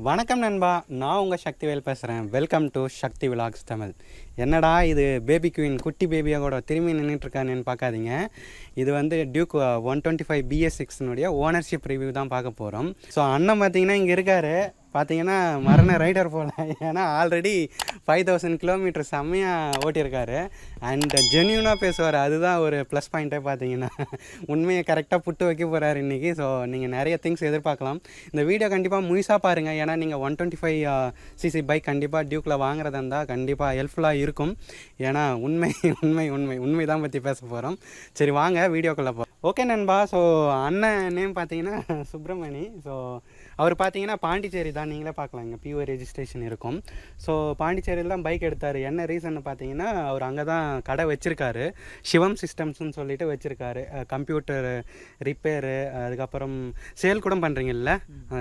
வணக்கம் நண்பா, நான் உங்கள் சக்திவேல் பேசுகிறேன். Welcome to Sakthi vlogs Tamil. என்னடா இது பேபி குயின் குட்டி பேபியாக கூட திரும்பி நின்றுட்டுருக்கானேன்னு பார்க்காதீங்க. இது வந்து டியூக் 125 BS6 ஓனர்ஷிப் ரிவ்யூ தான் பார்க்க போகிறோம். ஸோ அண்ணன் பார்த்தீங்கன்னா இங்கே இருக்கார். பார்த்தீங்கன்னா மரண ரைடர் போல், ஏன்னா ஆல்ரெடி 5000 கிலோமீட்டர் செம்மையாக ஓட்டியிருக்காரு. அண்ட் ஜென்யூனாக பேசுவார், அதுதான் ஒரு ப்ளஸ் பாயிண்ட்டே. பார்த்தீங்கன்னா உண்மையை கரெக்டாக புட்டு வைக்க போகிறார் இன்றைக்கி. ஸோ நீங்கள் நிறைய திங்ஸ் எதிர்பார்க்கலாம். இந்த வீடியோ கண்டிப்பாக முழுசாக பாருங்கள், ஏன்னா நீங்கள் 125cc பைக் கண்டிப்பாக டியூக்கில் வாங்குறதா இருந்தால் கண்டிப்பாக ஹெல்ப்ஃபுல்லாக இருக்கும். ஏன்னா உண்மை தான் பற்றி பேச போகிறோம். சரி வாங்க வீடியோக்குள்ளே போகிறோம். ஓகே நண்பா, ஸோ அண்ணன் நேம் பார்த்தீங்கன்னா சுப்பிரமணி. ஸோ அவர் பார்த்தீங்கன்னா பாண்டிச்சேரி தான், நீங்களே பார்க்கலாம், இங்கே பியூர் ரெஜிஸ்ட்ரேஷன் இருக்கும். ஸோ பாண்டிச்சேரியில் தான் பைக் எடுத்தார். என்ன ரீசன் பார்த்தீங்கன்னா, அவர் அங்கே தான் கடை வச்சுருக்காரு, சிவம் சிஸ்டம்ஸ்னு சொல்லிட்டு வச்சுருக்காரு. கம்ப்யூட்டர் ரிப்பேரு, அதுக்கப்புறம் சேல் கூட பண்ணுறீங்கல்ல,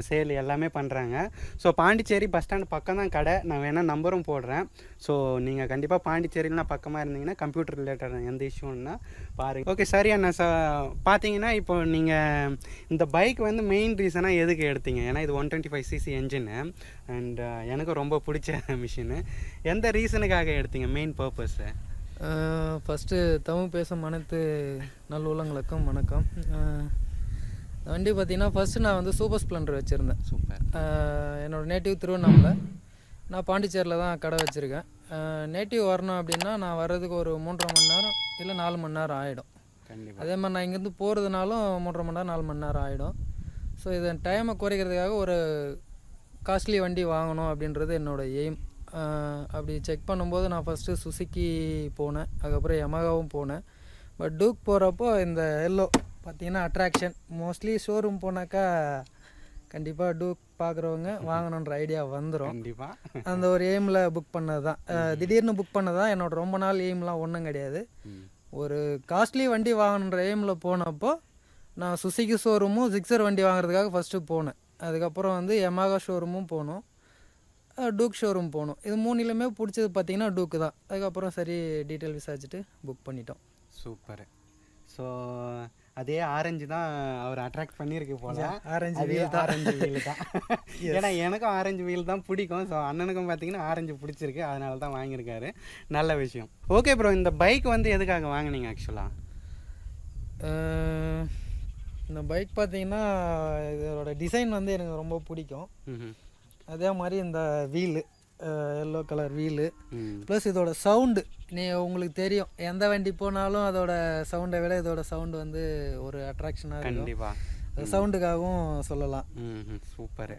சேல் எல்லாமே பண்ணுறாங்க. ஸோ பாண்டிச்சேரி பஸ் ஸ்டாண்ட் பக்கம் தான் கடை. நான் வேணால் நம்பரும் போடுறேன். ஸோ நீங்கள் கண்டிப்பாக பாண்டிச்சேரிலாம் பக்கமாக இருந்தீங்கன்னா கம்ப்யூட்டர் ரிலேட்டட் எந்த இஷ்யூன்னா பாருங்கள். ஓகே சரி அண்ணா. பார்த்தீங்கன்னா இப்போ நீங்கள் இந்த பைக் வந்து மெயின் ரீசனாக எதுக்கு எடுத்தீங்க? ஏன்னா இது 125cc என்ஜின்னு அண்ட் எனக்கு ரொம்ப பிடிச்ச மிஷினு. எந்த ரீசனுக்காக எடுத்தீங்க, மெயின் பர்பஸ்ஸு? ஃபஸ்ட்டு தமிழ் பேசும் அனைத்து நல்லுள்ளங்களுக்கும் வணக்கம். வண்டி பார்த்திங்கன்னா ஃபஸ்ட்டு நான் வந்து சூப்பர் ஸ்ப்ளெண்டர் வச்சுருந்தேன். சூப்பர். என்னோடய நேட்டிவ் திருவண்ணாமலை, நான் பாண்டிச்சேரியில் தான் கடை வச்சுருக்கேன். நேட்டிவ் வரணும் அப்படின்னா நான் வர்றதுக்கு ஒரு 3.5 மணி நேரம் இல்லை 4 மணி நேரம் ஆகிடும். கண்டிப்பாக. அதே மாதிரி நான் இங்கேருந்து போகிறதுனாலும் 3.5 மணி நேரம் 4 மணி நேரம் ஆகிடும். ஸோ இதை டைமை குறைக்கிறதுக்காக ஒரு காஸ்ட்லி வண்டி வாங்கணும் அப்படின்றது என்னோடய எய்ம். அப்படி செக் பண்ணும்போது நான் ஃபஸ்ட்டு சுசுக்கி போனேன், அதுக்கப்புறம் யமகாவும் போனேன். பட் டூக் போகிறப்போ இந்த எல்லோ பார்த்திங்கன்னா அட்ராக்ஷன். மோஸ்ட்லி ஷோரூம் போனாக்கா கண்டிப்பாக டூக் பார்க்குறவங்க வாங்கணுன்ற ஐடியா வந்துடும். கண்டிப்பாக அந்த ஒரு எய்மில் புக் பண்ணது தான். திடீர்னு புக் பண்ணது தான். என்னோடய ரொம்ப நாள் எய்ம்லாம் ஒன்றும் கிடையாது. ஒரு காஸ்ட்லி வண்டி வாங்கணுன்ற எய்மில் போனப்போ நான் சுசுக்கி ஷோரூமும் ஜிக்ஸர் வண்டி வாங்குறதுக்காக ஃபஸ்ட்டு போனேன். அதுக்கப்புறம் வந்து யமஹா ஷோரூமும் போனோம், டூக் ஷோரூம் போனோம். இது மூணுலையுமே பிடிச்சது பார்த்திங்கன்னா டூக்கு தான். அதுக்கப்புறம் சரி டீட்டெயில் விசாரிச்சுட்டு புக் பண்ணிட்டோம். சூப்பர். ஸோ அதே ஆரஞ்சு தான் அவர் அட்ராக்ட் பண்ணியிருக்கு போல. ஆரஞ்சு வீல் தான். ஏன்னா எனக்கும் ஆரஞ்சு வீல் தான் பிடிக்கும். ஸோ அண்ணனுக்கும் பார்த்தீங்கன்னா ஆரஞ்சு பிடிச்சிருக்கு, அதனால தான் வாங்கியிருக்காரு. நல்ல விஷயம். ஓகே ப்ரோ, இந்த பைக் வந்து எதுக்காக வாங்கினீங்க ஆக்சுவலாக? இந்த பைக் பார்த்தீங்கன்னா இதோட டிசைன் வந்து எனக்கு ரொம்ப பிடிக்கும். அதே மாதிரி இந்த wheel yellow colour wheel plus இதோட சவுண்டு. உங்களுக்கு தெரியும், எந்த வண்டி போனாலும் அதோட சவுண்டை விட இதோட சவுண்டு வந்து ஒரு அட்ராக்ஷனாக இருக்கும். கண்டிப்பாக சவுண்டுக்காகவும் சொல்லலாம். சூப்பர்.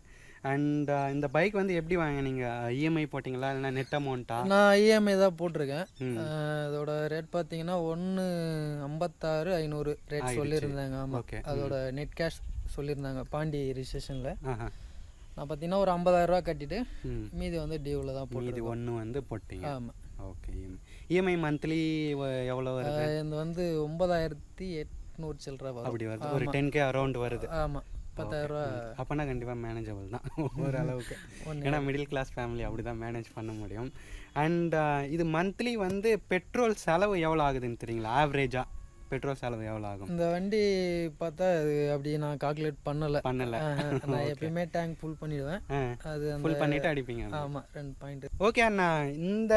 அண்ட் இந்த பைக் வந்து எப்படி வாங்கினீங்க? இஎம்ஐ போட்டிங்களா இல்லைனா நெட் அமௌண்ட்டா? நான் இஎம்ஐ தான் போட்டிருக்கேன். இதோட ரேட் பார்த்தீங்கன்னா 1,56,500 ரேட் சொல்லியிருந்தாங்க. ஆமாம், அதோட நெட் கேஷ் சொல்லியிருந்தாங்க பாண்டி ரிஜிஸ்ட்ரேஷனில். நான் பார்த்தீங்கன்னா ஒரு 50,000 கட்டிட்டு மீதி வந்து டியூவில் தான் போட்டு. இது ஒன்று வந்து போட்டிங்க. ஆமாம். ஓகே. இஎம்ஐ மந்த்லி எவ்வளோ வருது? இது வந்து 9,800 சில்லற வரும். அப்படி வருது, ஒரு 10K அரௌண்ட் வருது. ஆமாம், 10,000. அப்போனா கண்டிப்பாக மேனேஜபிள் தான் ஓரளவுக்கு. ஏன்னா மிடில் கிளாஸ் ஃபேமிலி அப்படி தான் மேனேஜ் பண்ண முடியும். அண்ட் இது மந்த்லி வந்து பெட்ரோல் செலவு எவ்வளோ ஆகுதுன்னு தெரியுங்களா? ஆவரேஜாக பெட்ரோல் செலவு எவ்வளோ ஆகும்? இந்த வண்டி பார்த்தா அது அப்படி நான் கால்குலேட் பண்ணலை. நான் எப்பயுமே டேங்க் ஃபுல் பண்ணிடுவேன். அது ஃபுல் பண்ணிவிட்டு அடிப்பீங்க? ஆமாம், 2 பாயிண்ட். ஓகே அண்ணா, இந்த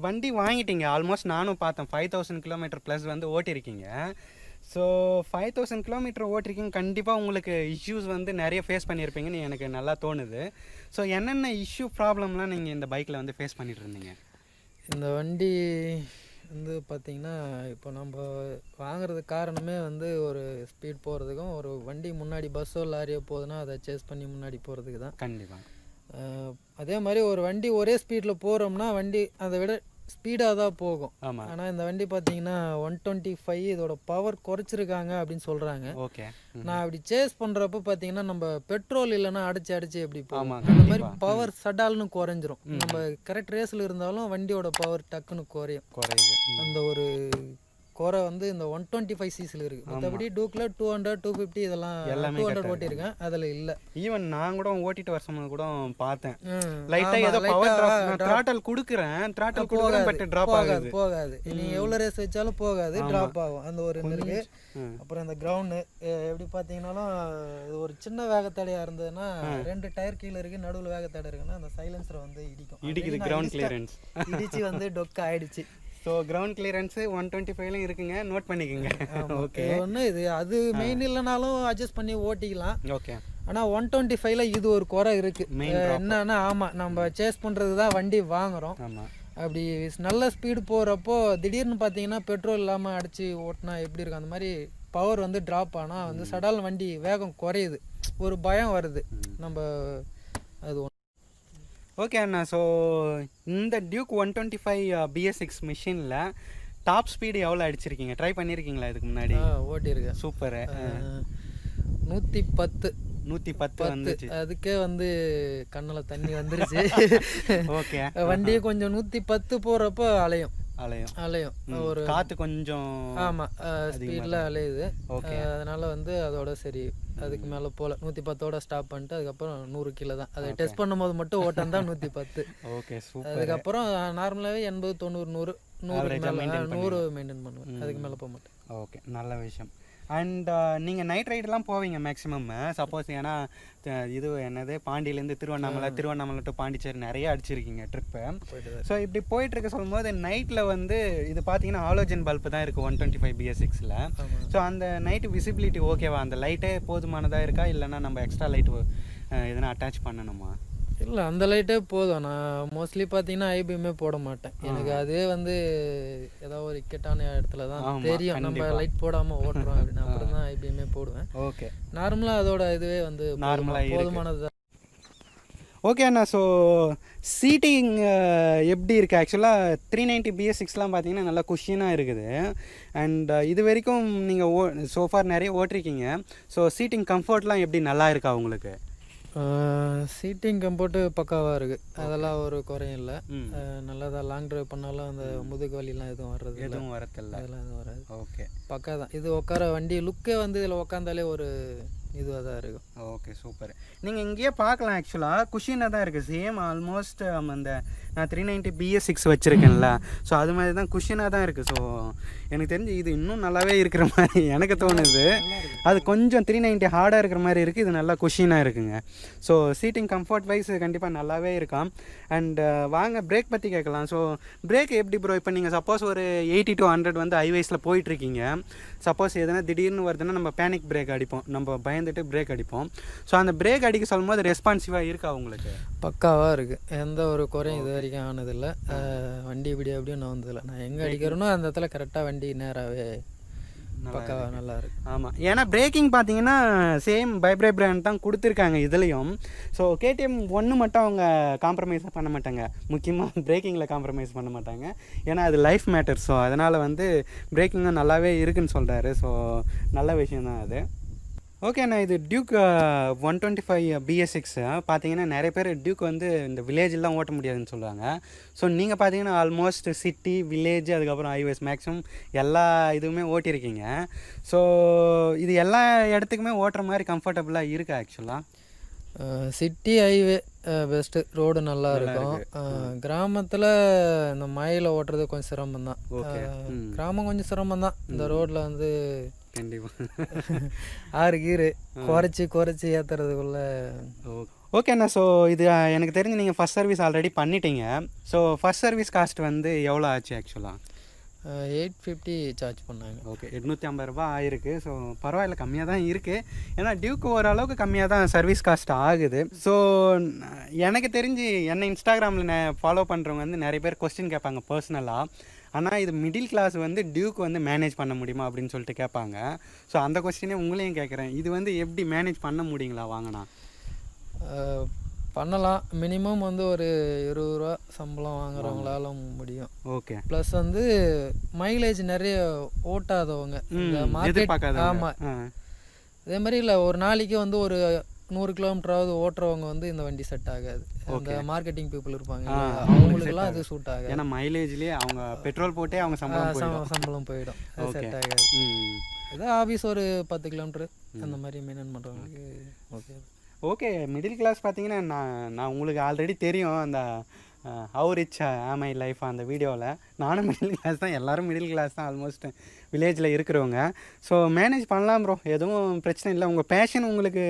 வண்டி வாங்கிட்டீங்க, ஆல்மோஸ்ட் நானும் பார்த்தேன் 5000 கிலோமீட்டர் ப்ளஸ் வந்து ஓட்டியிருக்கீங்க. ஸோ 5000 கிலோமீட்டர் ஓட்டிருக்கீங்க, கண்டிப்பாக உங்களுக்கு இஷ்யூஸ் வந்து நிறைய ஃபேஸ் பண்ணியிருப்பீங்கன்னு எனக்கு நல்லா தோணுது. ஸோ என்னென்ன இஷ்யூ ப்ராப்ளம்லாம் நீங்கள் இந்த பைக்கில் வந்து ஃபேஸ் பண்ணிட்டு இருந்தீங்க? இந்த வண்டி வந்து பார்த்திங்கன்னா இப்போ நம்ம வாங்குறதுக்கு காரணமே வந்து ஒரு ஸ்பீட் போகிறதுக்கும், ஒரு வண்டி முன்னாடி பஸ்ஸோ லாரியோ போகுதுன்னா அதை சேஸ் பண்ணி முன்னாடி போகிறதுக்கு தான். கண்டிப்பாக. அதே மாதிரி ஒரு வண்டி ஒரே ஸ்பீடில் போகிறோம்னா வண்டி அதை விட ஸ்பீடாக தான் போகும். ஆமாம். ஆனால் இந்த வண்டி பார்த்தீங்கன்னா 125 இதோட பவர் குறைச்சிருக்காங்க அப்படின்னு சொல்கிறாங்க. ஓகே. நான் அப்படி சேஸ் பண்ணுறப்ப பார்த்தீங்கன்னா நம்ம பெட்ரோல் இல்லைன்னா அடிச்சு எப்படி போகும், ஆமாம், அந்த மாதிரி பவர் சடால்னு குறைஞ்சிரும். நம்ம கரெக்ட் ரேஸில் இருந்தாலும் வண்டியோட பவர் டக்குன்னு குறையுது. அந்த ஒரு குறை வந்து இந்த 125 சிசியில் இருக்குது. மற்றபடி டூக்கில் 200 250 இதெல்லாம் எல்லாமே 200 ஓட்டியிருக்கேன், அதில் இல்லை. ஈவன் நான் கூட ஓட்டிட்டு வருஷம் கூட பார்த்தேன், லைட்டாக ஏதோ பவர் ட்ராப், த்ராட்டல் கொடுக்குறேன் பட் ட்ராப் போகாது. நீ எவ்வளோ ரேஸ் வச்சாலும் போகாது, ட்ராப் ஆகும். அந்த ஒரு இது இருக்குது. அப்புறம் இந்த கிரவுண்டு எப்படி பார்த்தீங்கன்னாலும் இது ஒரு சின்ன வேகத்தடையாக இருந்ததுன்னா 2 டயர் கீழே இருக்குது, நடுவில் வேகத்தடை இருக்குன்னா அந்த சைலன்சரை வந்து இடிக்குது. கிரவுண்ட் கிளியரன்ஸ் இடிச்சு வந்து டொக்க ஆயிடுச்சு. ஸோ கிரவுண்ட் கிளியரன்ஸ் 125லையும் இருக்குங்க, நோட் பண்ணிக்கோங்க. ஓகே, ஒன்று இது அது மெயின் இல்லைனாலும் அட்ஜஸ்ட் பண்ணி ஓட்டிக்கலாம். ஓகே. ஆனால் 125ல இது ஒரு குறை இருக்குது. என்னன்னா ஆமாம், நம்ம சேஸ் பண்ணுறது தான் வண்டி வாங்குகிறோம். ஆமாம், அப்படி நல்ல ஸ்பீடு போகிறப்போ திடீர்னு பார்த்தீங்கன்னா பெட்ரோல் இல்லாமல் அடித்து ஓட்டினா எப்படி இருக்கும், அந்த மாதிரி பவர் வந்து ட்ராப் ஆனால் வந்து சடால் வண்டி வேகம் குறையுது, ஒரு பயம் வருது நம்ம. அது ஓகே அண்ணா. ஸோ இந்த டியூக் 125 BS6 மிஷினில் டாப் ஸ்பீடு எவ்வளோ அடிச்சிருக்கீங்க, ட்ரை பண்ணியிருக்கீங்களா இதுக்கு முன்னாடி? ஓட்டியிருக்கேன். சூப்பரு. 110 வந்துச்சு. அதுக்கே வந்து கண்ணில் தண்ணி வந்துருச்சு. ஓகே. வண்டியை கொஞ்சம் 110 போகிறப்போ அலையும் ஒரு காற்று கொஞ்சம் ஆமாம் ஸ்பீடில் அலையுது. அதனால வந்து அதோட சரி அதுக்கு மேலே போகல, 110ஓட ஸ்டாப் பண்ணிட்டு அதுக்கப்புறம் 100 கீழே தான். அதை டெஸ்ட் பண்ணும்போது மட்டும் ஓட்டம் தான் 110. Okay, super. அதுக்கப்புறம் நார்மலாகவே 80 90 100 மெயின்டைன் பண்ணுவேன், அதுக்கு மேலே போக மாட்டேன். ஓகே, நல்ல விஷயம். அண்ட் நீங்கள் நைட் ரைடெலாம் போவீங்க மேக்ஸிமம், சப்போஸ் ஏன்னா இது என்னது பாண்டியிலேருந்து திருவண்ணாமலை டு பாண்டிச்சேரி நிறைய அடிச்சிருக்கீங்க ட்ரிப்பு. ஸோ இப்படி போயிட்டுருக்க சொல்லும் போது நைட்டில் வந்து இது பார்த்தீங்கன்னா ஹாலோஜன் பல்பு தான் இருக்குது 125 BS6ல். ஸோ அந்த நைட்டு விசிபிலிட்டி ஓகேவா, அந்த லைட்டே போதுமானதாக இருக்கா, இல்லைன்னா நம்ம எக்ஸ்ட்ரா லைட்டு எதனா அட்டாச் பண்ணணுமா? இல்லை, அந்த லைட்டே போதும். நான் மோஸ்ட்லி பார்த்தீங்கன்னா ஐபிஎம்மே போட மாட்டேன். எனக்கு அதே வந்து ஏதாவது ஒரு இக்கட்டான இடத்துல தான் தெரியும் நம்ம லைட் போடாமல் ஓட்டுறோம் அப்படின்னு, அப்புறம் தான் ஐபிஎம்மே போடுவேன். ஓகே, நார்மலாக அதோட இதுவே வந்து நார்மலாக போதுமானது தான். ஓகே அண்ணா. ஸோ சீட்டிங் எப்படி இருக்குது? ஆக்சுவலாக 390 BS6லாம் பார்த்தீங்கன்னா நல்லா குஷியனாக இருக்குது. அண்ட் இது வரைக்கும் நீங்கள் சோஃபார் நிறைய ஓட்டிருக்கீங்க. ஸோ சீட்டிங் கம்ஃபர்ட்லாம் எப்படி நல்லா இருக்கா உங்களுக்கு? சீட்டிங் கம்ஃபர்ட்டு பக்காவாக இருக்குது, அதெல்லாம் ஒரு குறையும் இல்லை. நல்லா தான் லாங் ட்ரைவ் பண்ணாலும் அந்த முதுகு வலிலாம் எதுவும் வரதில்லை, அதெல்லாம் எதுவும் வராது. ஓகே, பக்கா தான். இது உட்கார வண்டி லுக்கே வந்து இதில் உட்காந்தாலே ஒரு இதுவாக தான் இருக்கும். Okay, super. நீங்கள் இங்கேயே பார்க்கலாம், ஆக்சுவலாக குஷினாக தான் இருக்குது. சேம் ஆல்மோஸ்ட் அந்த நான் 390 BS6 வச்சுருக்கேன்ல, ஸோ அது மாதிரி தான் குஷினாக தான் இருக்குது. ஸோ எனக்கு தெரிஞ்சு இது இன்னும் நல்லாவே இருக்கிற மாதிரி எனக்கு தோணுது. அது கொஞ்சம் 390 ஹார்டாக இருக்கிற மாதிரி இருக்குது, இது நல்லா குஷினாக இருக்குங்க. ஸோ சீட்டிங் கம்ஃபர்ட் வைஸ் கண்டிப்பாக நல்லாவே இருக்காம். அண்ட் வாங்க பிரேக் பற்றி கேட்கலாம். ஸோ பிரேக் எப்படி ப்ரோ? இப்போ நீங்கள் சப்போஸ் ஒரு 80 to 100 வந்து ஹைவேஸில் போயிட்டுருக்கீங்க, சப்போஸ் எதனா திடீர்னு வருதுன்னா நம்ம பேனிக் பிரேக் அடிப்போம், நம்ம பயந்துட்டு பிரேக் அடிப்போம். ஸோ அந்த பிரேக் அடிக்க சொல்லும் போது ரெஸ்பான்சிவாக இருக்கா உங்களுக்கு? பக்காவாக இருக்குது, எந்த ஒரு குறையும் இது வரைக்கும் ஆனதில்லை. வண்டி இப்படி அப்படியும் நான் வந்ததில்லை. நான் எங்கே அடிக்கிறேனோ அந்த இடத்துல கரெக்டாக வண்டி நேராகவே பக்காவாக நல்லா இருக்குது. ஆமாம், ஏன்னா பிரேக்கிங் பார்த்தீங்கன்னா சேம் பைப்ரே பிராண்ட் தான் கொடுத்துருக்காங்க இதுலேயும். ஸோ KTM 1 மட்டும் அவங்க காம்ப்ரமைஸ் பண்ண மாட்டாங்க, முக்கியமாக பிரேக்கிங்கில் காம்ப்ரமைஸ் பண்ண மாட்டாங்க, ஏன்னா அது லைஃப் மேட்டர். ஸோ அதனால் வந்து பிரேக்கிங்கும் நல்லாவே இருக்குன்னு சொல்கிறாரு. ஸோ நல்ல விஷயந்தான் அது. ஓகே அண்ணா, இது டியூக் 125 BS6 பார்த்தீங்கன்னா நிறைய பேர் டியூக் வந்து இந்த வில்லேஜெலாம் ஓட்ட முடியாதுன்னு சொல்லுவாங்க. ஸோ நீங்கள் பார்த்தீங்கன்னா ஆல்மோஸ்ட் சிட்டி, வில்லேஜ், அதுக்கப்புறம் ஹைவேஸ் மேக்ஸிமம் எல்லா இதுவுமே ஓட்டியிருக்கீங்க. ஸோ இது எல்லா இடத்துக்குமே ஓட்டுற மாதிரி கம்ஃபர்டபுளாக இருக்கா? ஆக்சுவலாக சிட்டி ஹைவே பெஸ்ட்டு, ரோடு நல்லா இருக்கும். கிராமத்தில் இந்த மழையில் ஓட்டுறது கொஞ்சம் சிரமம் தான். கிராமம் கொஞ்சம் சிரமம் தான், இந்த ரோட்டில் வந்து கண்டிப்பாக 6 கீரு குறைச்சி ஏற்றுறதுக்குள்ள. ஓகே அண்ணா. ஸோ இது எனக்கு தெரிஞ்சு நீங்கள் ஃபஸ்ட் சர்வீஸ் ஆல்ரெடி பண்ணிட்டீங்க. ஸோ ஃபஸ்ட் சர்வீஸ் காஸ்ட் வந்து எவ்வளோ ஆச்சு? ஆக்சுவலாக 850 சார்ஜ் பண்ணாங்க. ஓகே, 850 ரூபா ஆயிருக்கு. ஸோ பரவாயில்ல, கம்மியாக தான் இருக்குது. ஏன்னா டியூக்கு ஓரளவுக்கு கம்மியாக தான் சர்வீஸ் காஸ்ட் ஆகுது. ஸோ எனக்கு தெரிஞ்சு என்னை இன்ஸ்டாகிராமில் ஃபாலோ பண்ணுறவங்க வந்து நிறைய பேர் கொஸ்டின் கேட்பாங்க பர்சனலாக. ஆனால் இது மிடில் கிளாஸ் வந்து டியூக் வந்து மேனேஜ் பண்ண முடியுமா அப்படின்னு சொல்லிட்டு கேட்பாங்க. ஸோ அந்த கொஸ்டினே உங்களையும் கேட்குறேன், இது வந்து எப்படி மேனேஜ் பண்ண முடியுங்களா? வாங்கினா பண்ணலாம். மினிமம் வந்து ஒரு 20 ரூபா சம்பளம் வாங்குறவங்களால முடியும். ஓகே, ப்ளஸ் வந்து மைலேஜ் நிறைய ஓட்டாதவங்க, இந்த மார்க்கெட். ஆமாம், அதே மாதிரி இல்லை, ஒரு நாளைக்கு வந்து ஒரு 100 கிலோமீட்டராவது ஓட்டுறவங்க வந்து இந்த வண்டி செட் ஆகாது. இந்த மார்க்கெட்டிங் பீப்புள் இருப்பாங்க, அவங்களுக்குலாம் அது சூட் ஆகாது. ஏன்னா மைலேஜ்லேயே அவங்க பெட்ரோல் போட்டே அவங்க சம்பளம் போயிடும், அது செட் ஆகாது. ஏதோ ஆஃபீஸ் ஒரு 10 கிலோமீட்டர் அந்த மாதிரி மெயின்டைன் பண்ணுறவங்களுக்கு ஓகே. ஓகே, மிடில் கிளாஸ் பார்த்தீங்கன்னா நான் உங்களுக்கு ஆல்ரெடி தெரியும் அந்த ஹவு ரிச் ஆம் ஐ லைஃப் அந்த வீடியோவில். நானும் மிடில் கிளாஸ் தான், எல்லோரும் மிடில் கிளாஸ் தான் ஆல்மோஸ்ட் வில்லேஜில் இருக்கிறவங்க. ஸோ மேனேஜ் பண்ணலாம் ப்ரோ, எதுவும் பிரச்சனை இல்லை. உங்கள் பேஷன் உங்களுக்கு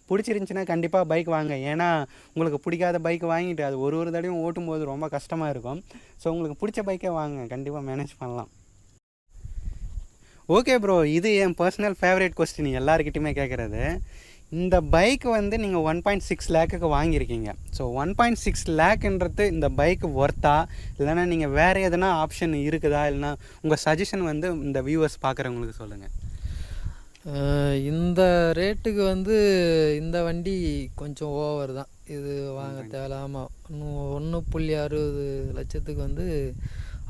பிடிச்சிருந்துச்சின்னா கண்டிப்பாக பைக் வாங்க. ஏன்னா உங்களுக்கு பிடிக்காத பைக் வாங்கிட்டு அது ஒரு தடவையும் ஓட்டும்போது ரொம்ப கஷ்டமாக இருக்கும். ஸோ உங்களுக்கு பிடிச்ச பைக்கே வாங்க, கண்டிப்பாக மேனேஜ் பண்ணலாம். ஓகே ப்ரோ, இது என் பர்சனல் ஃபேவரேட் கொஸ்டின் எல்லாருக்கிட்டையுமே கேட்குறது. இந்த பைக் வந்து நீங்கள் 1.6 லேக்குக்கு வாங்கியிருக்கீங்க. ஸோ 1.6 லேக்குன்றது இந்த பைக் ஒர்த்தா, இல்லைனா நீங்கள் வேறு எதனா ஆப்ஷன் இருக்குதா, இல்லைனா உங்கள் சஜஷன் வந்து இந்த வியூவர்ஸ் பார்க்குறவங்களுக்கு சொல்லுங்கள். இந்த ரேட்டுக்கு வந்து இந்த வண்டி கொஞ்சம் ஓவர் தான், இது வாங்க தேவையில்லாமல். 1.60 லட்சத்துக்கு வந்து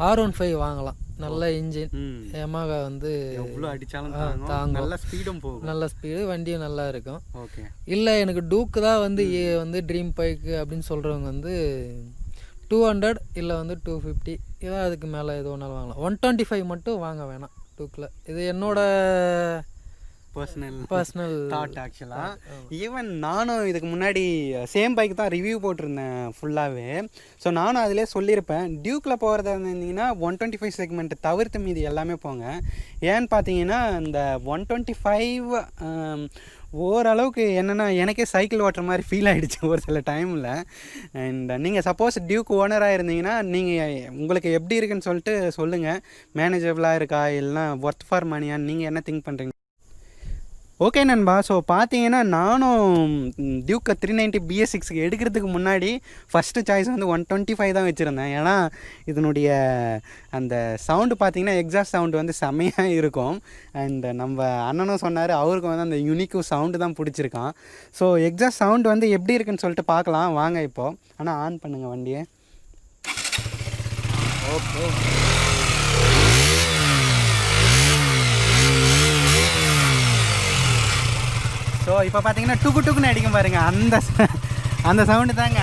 R15 வாங்கலாம். நல்ல இன்ஜின், யமஹா வந்து எவ்வளோ அடித்தாலும் தாங்கும், நல்ல ஸ்பீடு, வண்டியும் நல்லா இருக்கும். ஓகே, இல்லை எனக்கு டூக்கு தான் வந்து ட்ரீம் பைக்கு அப்படின்னு சொல்கிறவங்க வந்து 200 இல்லை வந்து 250 ஏதோ அதுக்கு மேலே எது ஒன்றாலும் வாங்கலாம். 125 மட்டும் வாங்க வேணாம் டூக்கில். இது என்னோட பர்சனல் தாட். ஆக்சுவலாக ஈவன் நானும் இதுக்கு முன்னாடி சேம் பைக் தான் ரிவ்யூ போட்டிருந்தேன் ஃபுல்லாகவே. ஸோ நானும் அதிலே சொல்லியிருப்பேன், டியூக்கில் போகிறதா இருந்தீங்கன்னா 125 செக்மெண்ட் தவிர்த்து மீதி எல்லாமே போங்க. ஏன்னு பார்த்தீங்கன்னா இந்த 125 ஓரளவுக்கு என்னென்னா எனக்கே சைக்கிள் ஓட்டுற மாதிரி ஃபீல் ஆகிடுச்சு ஒரு சில டைமில். அண்ட் நீங்கள் சப்போஸ் டியூக் ஓனராக இருந்தீங்கன்னா நீங்கள் உங்களுக்கு எப்படி இருக்குன்னு சொல்லிட்டு சொல்லுங்கள். மேனேஜபிளாக இருக்கா, இல்லைனா ஒர்த் ஃபார் மணியான்னு நீங்கள் என்ன திங்க் பண்ணுறீங்க? ஓகே நண்பா, ஸோ பார்த்தீங்கன்னா நானும் டியூக்கை 390 BS6க்கு எடுக்கிறதுக்கு முன்னாடி ஃபஸ்ட்டு சாய்ஸ் வந்து 125 தான் வச்சுருந்தேன். ஏன்னா இதனுடைய அந்த சவுண்டு பார்த்தீங்கன்னா எக்ஸாஸ்ட் சவுண்டு வந்து செம்மையாக இருக்கும். அண்ட் நம்ம அண்ணனும் சொன்னார், அவருக்கு வந்து அந்த யூனிக்கு சவுண்டு தான் பிடிச்சிருக்கான். ஸோ எக்ஸாஸ்ட் சவுண்டு வந்து எப்படி இருக்குன்னு சொல்லிட்டு பார்க்கலாம் வாங்க இப்போது. ஆனால் ஆன் பண்ணுங்கள் வண்டியை. ஓகே, ஸோ இப்போ பார்த்தீங்கன்னா டுக்குன்னு அடிக்கும் பாருங்கள், அந்த சவுண்டு தாங்க.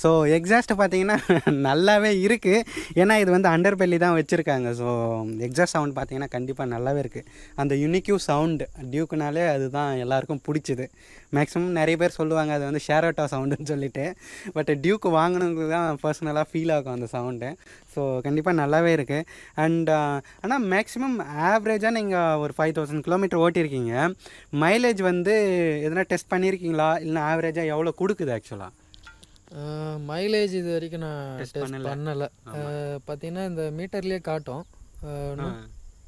ஸோ எக்ஸாஸ்ட்டு பார்த்தீங்கன்னா நல்லாவே இருக்குது. ஏன்னா இது வந்து அண்டர் பெல்லி தான் வச்சுருக்காங்க. ஸோ எக்ஸாஸ்ட் சவுண்ட் பார்த்தீங்கன்னா கண்டிப்பாக நல்லாவே இருக்குது. அந்த யுனிக்யூ சவுண்டு டியூக்குனாலே அதுதான் எல்லாருக்கும் பிடிச்சிது. மேக்ஸிமம் நிறைய பேர் சொல்லுவாங்க அது வந்து ஷேரோட்டா சவுண்டுன்னு சொல்லிட்டு. பட் டியூக்கு வாங்கினது தான் பர்சனலாக ஃபீல் ஆகும் அந்த சவுண்டு. ஸோ கண்டிப்பாக நல்லாவே இருக்குது. அண்ட் ஆனால் மேக்ஸிமம் ஆவரேஜாக நீங்கள் ஒரு 5000 கிலோமீட்டர் ஓட்டியிருக்கீங்க. மைலேஜ் வந்து எதனா டெஸ்ட் பண்ணியிருக்கீங்களா, இல்லைனா ஆவரேஜாக எவ்வளோ கொடுக்குது? ஆக்சுவலாக மைலேஜ் இது வரைக்கும் நான் டெஸ்ட் பண்ணலை. பார்த்தீங்கன்னா இந்த மீட்டர்லேயே காட்டும்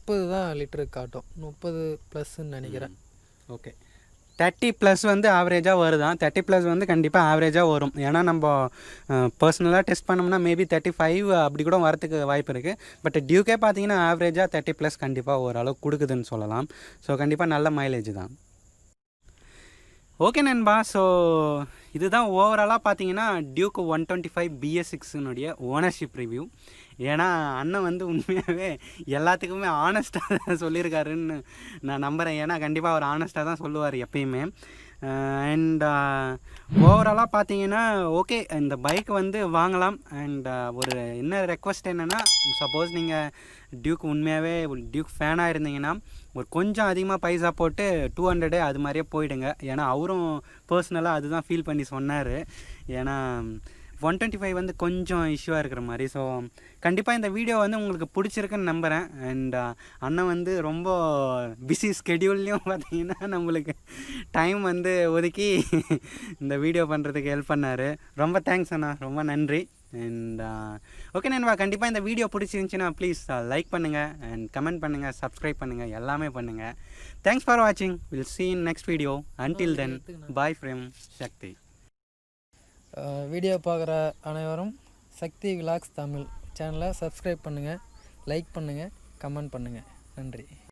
30 தான் லிட்டருக்கு காட்டும், 30+ நினைக்கிறேன். ஓகே, 30+ வந்து ஆவரேஜாக வருதான். 30+ வந்து கண்டிப்பாக ஆவரேஜாக வரும். ஏன்னா நம்ம பர்சனலாக டெஸ்ட் பண்ணோம்னா மேபி 35 அப்படி கூட வரத்துக்கு வாய்ப்பு இருக்குது. பட் டியூக்கே பார்த்தீங்கன்னா ஆவரேஜாக 30+ கண்டிப்பாக ஓரளவுக்கு கொடுக்குதுன்னு சொல்லலாம். ஸோ கண்டிப்பாக நல்ல மைலேஜ் தான். ஓகே நண்பா, ஸோ இதுதான் ஓவராலாக பார்த்தீங்கன்னா டியூக்கு 125 BS6னுடைய ஓனர்ஷிப் ரிவ்யூ. ஏன்னா அண்ணன் வந்து உண்மையாகவே எல்லாத்துக்குமே ஆனஸ்ட்டாக சொல்லியிருக்காருன்னு நான் நம்புகிறேன். ஏன்னா கண்டிப்பாக அவர் ஆனஸ்ட்டாக தான் சொல்லுவார் எப்பயுமே. அண்ட் ஓவராலாக பார்த்தீங்கன்னா ஓகே, இந்த பைக் வந்து வாங்கலாம். அண்ட் ஒரு என்ன ரெக்வஸ்ட் என்னென்னா, சப்போஸ் நீங்கள் டியூக் உண்மையாகவே டியூக் ஃபேனாக இருந்தீங்கன்னா ஒரு கொஞ்சம் அதிகமாக பைசா போட்டு 200 அது மாதிரியே போயிடுங்க. ஏன்னா அவரும் பர்சனலாக அதுதான் ஃபீல் பண்ணி சொன்னார். ஏன்னா 125 வந்து கொஞ்சம் இஷ்யூவாக இருக்கிற மாதிரி. ஸோ கண்டிப்பாக இந்த வீடியோ வந்து உங்களுக்கு பிடிச்சிருக்குன்னு நம்புகிறேன். அண்ட் அண்ணன் வந்து ரொம்ப பிஸி ஸ்கெடியூல்லையும் பார்த்தீங்கன்னா நம்மளுக்கு டைம் வந்து ஒதுக்கி இந்த வீடியோ பண்ணுறதுக்கு ஹெல்ப் பண்ணார். ரொம்ப தேங்க்ஸ் அண்ணா, ரொம்ப நன்றி. அண்ட் ஓகே நண்பா, கண்டிப்பாக இந்த வீடியோ பிடிச்சிருந்துச்சின்னா ப்ளீஸ் லைக் பண்ணுங்கள் அண்ட் கமெண்ட் பண்ணுங்கள், சப்ஸ்கிரைப் பண்ணுங்கள், எல்லாமே பண்ணுங்கள். தேங்க்ஸ் ஃபார் வாட்சிங். Will see you in next video. Until then, bye from Sakthi. Video பார்க்குற அனைவரும் சக்தி விலாக்ஸ் தமிழ் சேனலை சப்ஸ்கிரைப் பண்ணுங்கள், லைக் பண்ணுங்கள், கமெண்ட் பண்ணுங்கள். நன்றி.